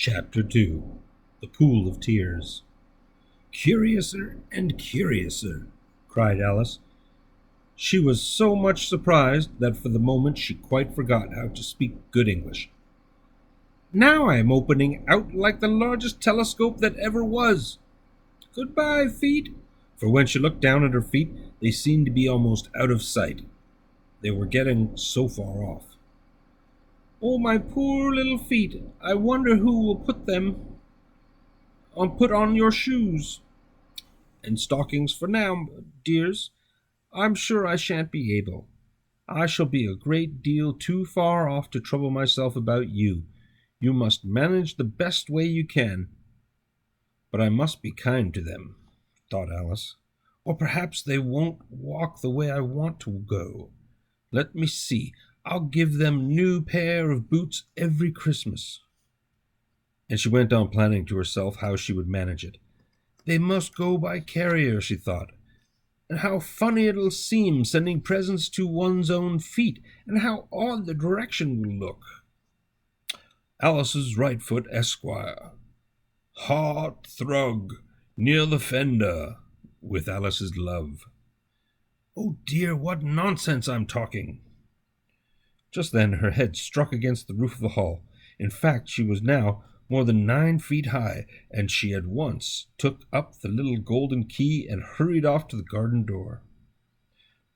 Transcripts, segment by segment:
Chap.2 The Pool of Tears. "Curiouser and curiouser," cried Alice. She was so much surprised that for the moment she quite forgot how to speak good English. "Now I am opening out like the largest telescope that ever was. Goodbye, feet." For when she looked down at her feet, they seemed to be almost out of sight. They were getting so far off. "Oh, my poor little feet! I wonder who will put on your shoes and stockings for now, dears. I'm sure I shan't be able. I shall be a great deal too far off to trouble myself about you. You must manage the best way you can. But I must be kind to them," thought Alice, "or perhaps they won't walk the way I want to go. Let me see. I'll give them new pair of boots every Christmas." And she went on planning to herself how she would manage it. "They must go by carrier," she thought. "And how funny it'll seem sending presents to one's own feet, and how odd the direction will look. Alice's right foot, Esquire. Heart thrug, near the fender, with Alice's love. Oh dear, what nonsense I'm talking." Just then her head struck against the roof of the hall. In fact, she was now more than 9 feet high, and she at once took up the little golden key and hurried off to the garden door.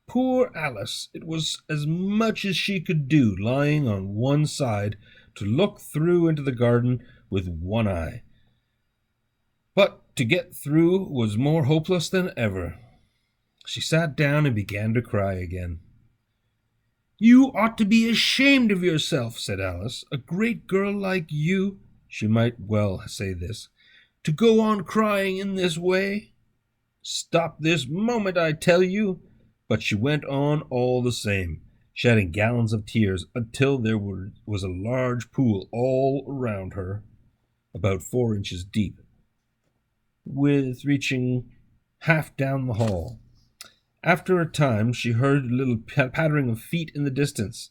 Poor Alice! It was as much as she could do, lying on one side, to look through into the garden with one eye. But to get through was more hopeless than ever. She sat down and began to cry again. "You ought to be ashamed of yourself," said Alice. "A great girl like you," she might well say this, "to go on crying in this way. Stop this moment, I tell you." But she went on all the same, shedding gallons of tears until there was a large pool all around her, about 4 inches deep, with reaching half down the hall. After a time she heard a little pattering of feet in the distance,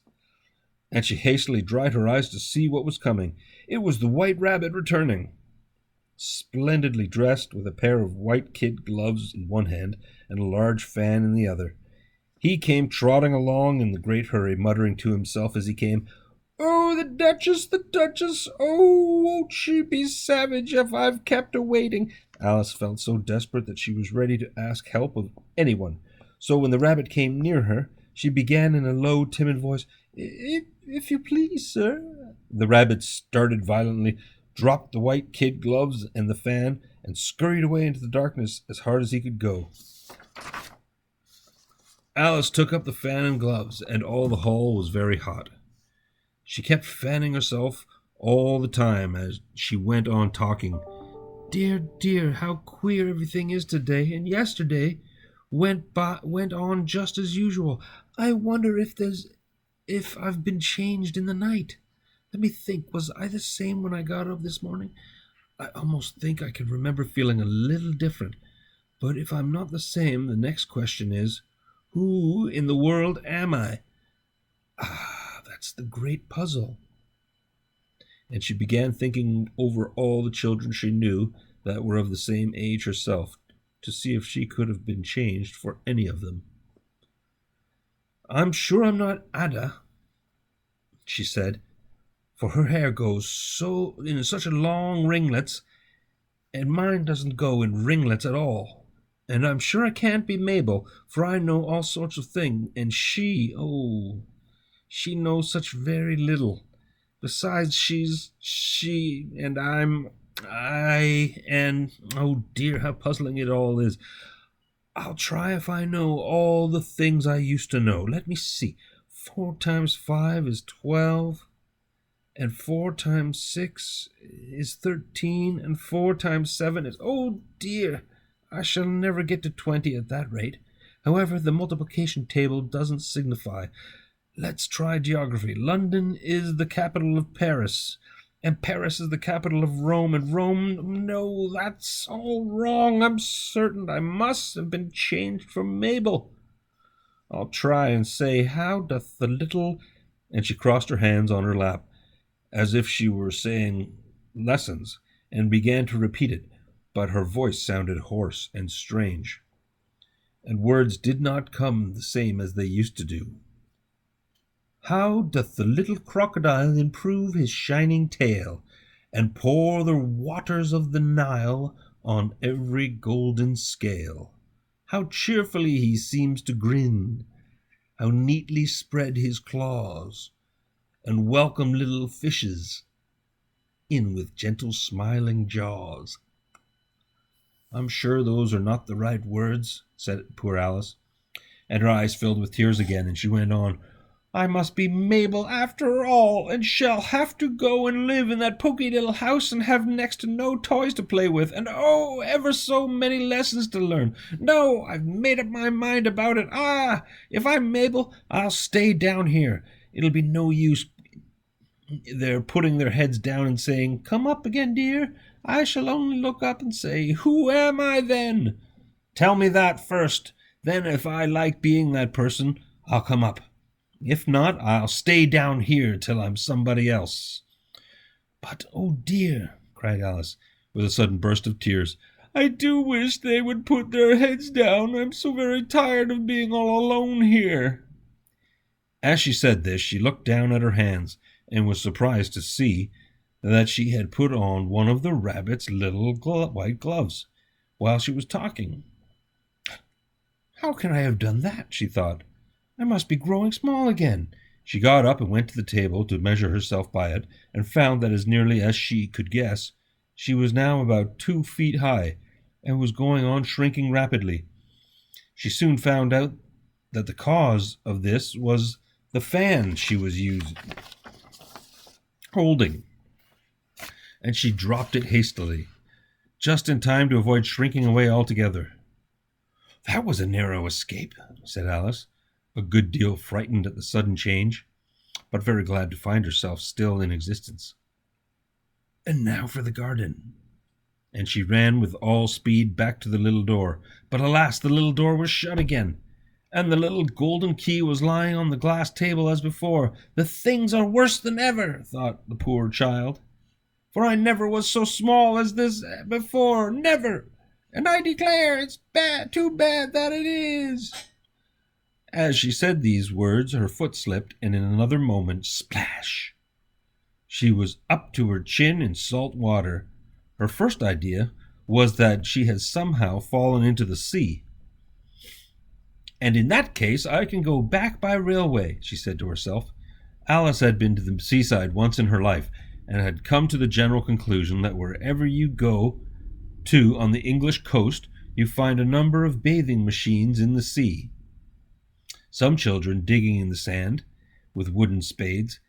and she hastily dried her eyes to see what was coming. It was the White Rabbit returning, splendidly dressed, with a pair of white kid gloves in one hand and a large fan in the other. He came trotting along in a great hurry, muttering to himself as he came, "Oh, the Duchess, the Duchess! Oh, won't she be savage if I've kept her waiting?" Alice felt so desperate that she was ready to ask help of anyone. So when the rabbit came near her, she began in a low, timid voice, "If you please, sir." The rabbit started violently, dropped the white kid gloves and the fan, and scurried away into the darkness as hard as he could go. Alice took up the fan and gloves, and all the hall was very hot. She kept fanning herself all the time as she went on talking. "Dear, dear, how queer everything is today, and yesterday went on just as usual. I wonder if I've been changed in the night. Let me think, was I the same when I got up this morning? I almost think I can remember feeling a little different. But if I'm not the same, the next question is, who in the world am I? That's the great puzzle." And she began thinking over all the children she knew that were of the same age herself, to see if she could have been changed for any of them. "I'm sure I'm not Ada," she said, "for her hair goes in such a long ringlets, and mine doesn't go in ringlets at all. And I'm sure I can't be Mabel, for I know all sorts of things, and she knows such very little. Besides, and oh dear, how puzzling it all is. I'll try if I know all the things I used to know. Let me see. 4 times 5 is 12, and 4 times 6 is 13, and 4 times 7 is... Oh dear, I shall never get to 20 at that rate. However, the multiplication table doesn't signify. Let's try geography. London is the capital of Paris, and Paris is the capital of Rome, and Rome... No, that's all wrong. I'm certain I must have been changed for Mabel. I'll try and say, how doth the little..." And she crossed her hands on her lap, as if she were saying lessons and began to repeat it, but her voice sounded hoarse and strange, and words did not come the same as they used to do. How doth the little crocodile improve his shining tail, and pour the waters of the Nile on every golden scale? How cheerfully he seems to grin, how neatly spread his claws, and welcome little fishes in with gentle smiling jaws. I'm sure those are not the right words, said poor Alice, and her eyes filled with tears again, and she went on, I must be Mabel after all, and shall have to go and live in that poky little house and have next to no toys to play with, and oh, ever so many lessons to learn. No, I've made up my mind about it. Ah, if I'm Mabel, I'll stay down here. It'll be no use they're putting their heads down and saying, Come up again, dear. I shall only look up and say, Who am I then? Tell me that first. Then if I like being that person, I'll come up. If not, I'll stay down here till I'm somebody else. But, oh dear, cried Alice, with a sudden burst of tears, I do wish they would put their heads down. I'm so very tired of being all alone here. As she said this, she looked down at her hands, and was surprised to see that she had put on one of the rabbit's little white gloves while she was talking. How can I have done that? She thought. I must be growing small again. She got up and went to the table to measure herself by it, and found that as nearly as she could guess, she was now about 2 feet high, and was going on shrinking rapidly. She soon found out that the cause of this was the fan she was holding, and she dropped it hastily, just in time to avoid shrinking away altogether. That was a narrow escape, said Alice, a good deal frightened at the sudden change, but very glad to find herself still in existence. And now for the garden. And she ran with all speed back to the little door, but alas, the little door was shut again, and the little golden key was lying on the glass table as before. The things are worse than ever, thought the poor child, for I never was so small as this before, never, and I declare it's too bad that it is. As she said these words, her foot slipped, and in another moment, splash! She was up to her chin in salt water. Her first idea was that she had somehow fallen into the sea. And in that case, I can go back by railway, she said to herself. Alice had been to the seaside once in her life, and had come to the general conclusion that wherever you go to on the English coast, you find a number of bathing machines in the sea. Some children digging in the sand with wooden spades,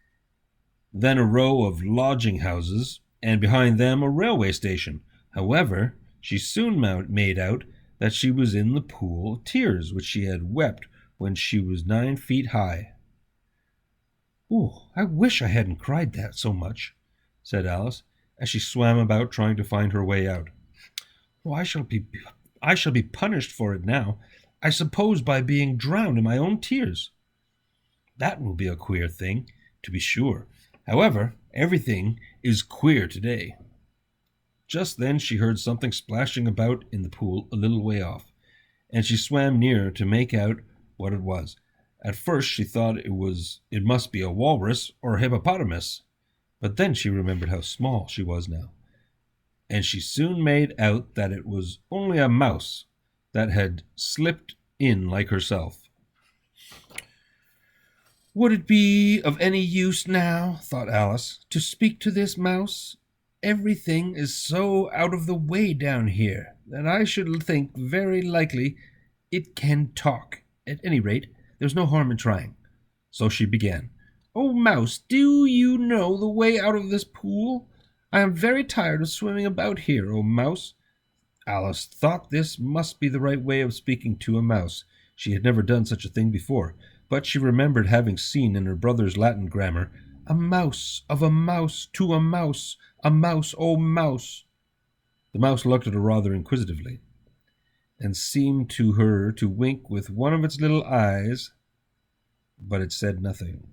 then a row of lodging houses, and behind them a railway station. However, she soon made out that she was in the pool of tears which she had wept when she was 9 feet high. Oh, I wish I hadn't cried that so much, said Alice, as she swam about trying to find her way out. Oh, I shall be punished for it now, I suppose by being drowned in my own tears. That will be a queer thing, to be sure. However, everything is queer today. Just then she heard something splashing about in the pool a little way off, and she swam nearer to make out what it was. At first she thought it must be a walrus or a hippopotamus, but then she remembered how small she was now, and she soon made out that it was only a mouse that had slipped in like herself. Would it be of any use now, thought Alice, to speak to this mouse? Everything is so out of the way down here that I should think very likely it can talk. At any rate, there's no harm in trying. So she began. Oh, mouse, do you know the way out of this pool? I am very tired of swimming about here, oh mouse. Alice thought this must be the right way of speaking to a mouse. She had never done such a thing before, but she remembered having seen in her brother's Latin grammar, a mouse of a mouse to a mouse, oh mouse. The mouse looked at her rather inquisitively, and seemed to her to wink with one of its little eyes, but it said nothing.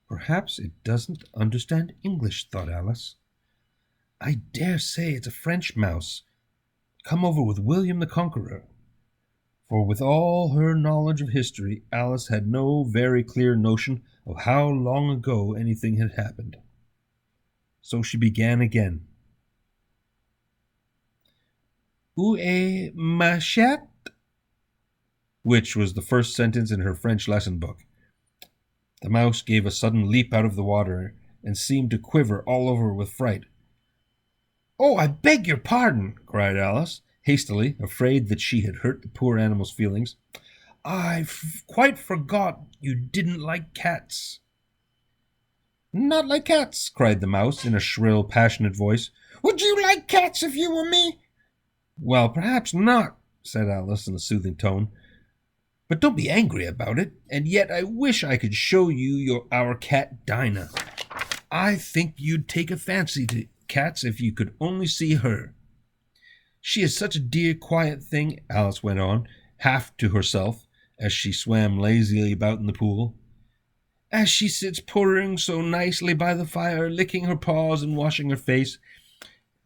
Perhaps it doesn't understand English, thought Alice. I dare say it's a French mouse, come over with William the Conqueror. For with all her knowledge of history, Alice had no very clear notion of how long ago anything had happened. So she began again. Où est ma chatte? Which was the first sentence in her French lesson book. The mouse gave a sudden leap out of the water and seemed to quiver all over with fright. "Oh, I beg your pardon," cried Alice, hastily, afraid that she had hurt the poor animal's feelings. "I quite forgot you didn't like cats." "Not like cats," cried the mouse in a shrill, passionate voice. "Would you like cats if you were me?" "Well, perhaps not," said Alice in a soothing tone. "But don't be angry about it. And yet I wish I could show you our cat Dinah. I think you'd take a fancy to cats if you could only see her. She is such a dear, quiet thing," Alice went on, half to herself, as she swam lazily about in the pool. "As she sits purring so nicely by the fire, licking her paws and washing her face.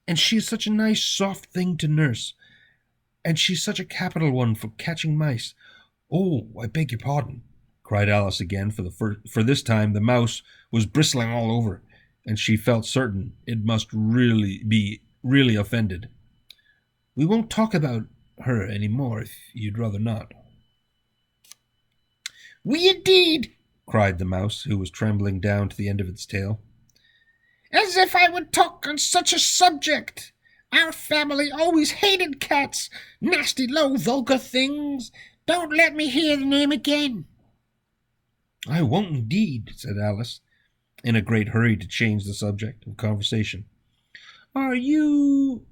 And she is such a nice, soft thing to nurse. And she's such a capital one for catching mice. Oh, I beg your pardon," cried Alice again, for this time the mouse was bristling all over, and she felt certain it must be really offended. "We won't talk about her any more if you'd rather not." "We indeed," cried the mouse, who was trembling down to the end of its tail. "As if I would talk on such a subject! Our family always hated cats. Nasty, low, vulgar things. Don't let me hear the name again." "I won't indeed," said Alice, in a great hurry to change the subject of conversation. Are you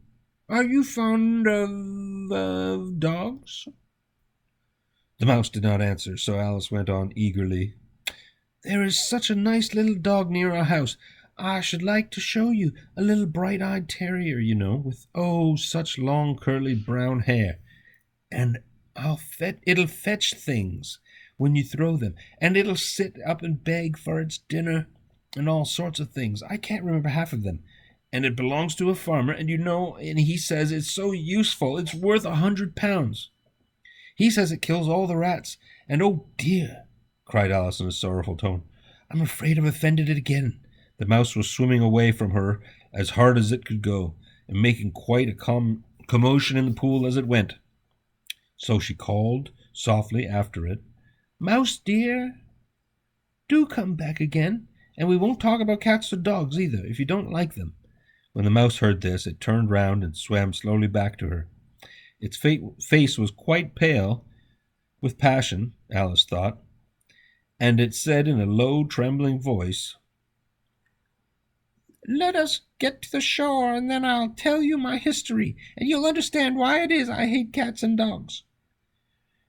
fond of dogs?" The mouse did not answer, so Alice went on eagerly. "There is such a nice little dog near our house. I should like to show you, a little bright-eyed terrier, you know, with, oh, such long curly brown hair. And it'll fetch things when you throw them, and it'll sit up and beg for its dinner and all sorts of things. I can't remember half of them. And it belongs to a farmer, and and he says it's so useful it's worth £100. He says it kills all the rats. And oh dear," cried Alice in a sorrowful tone, "I'm afraid I've offended it again." The mouse was swimming away from her as hard as it could go, and making quite a commotion in the pool as it went. So she called softly after it, "Mouse dear, do come back again, and we won't talk about cats or dogs either, if you don't like them." When the mouse heard this, it turned round and swam slowly back to her. Its face was quite pale with passion, Alice thought, and it said in a low, trembling voice, "Let us get to the shore, and then I'll tell you my history, and you'll understand why it is I hate cats and dogs."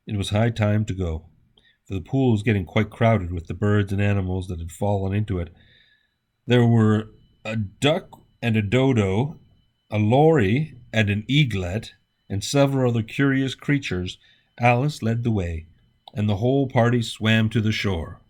It was high time to go, for the pool was getting quite crowded with the birds and animals that had fallen into it. There were a duck and a dodo, a lory and an eaglet, and several other curious creatures. Alice led the way, and the whole party swam to the shore.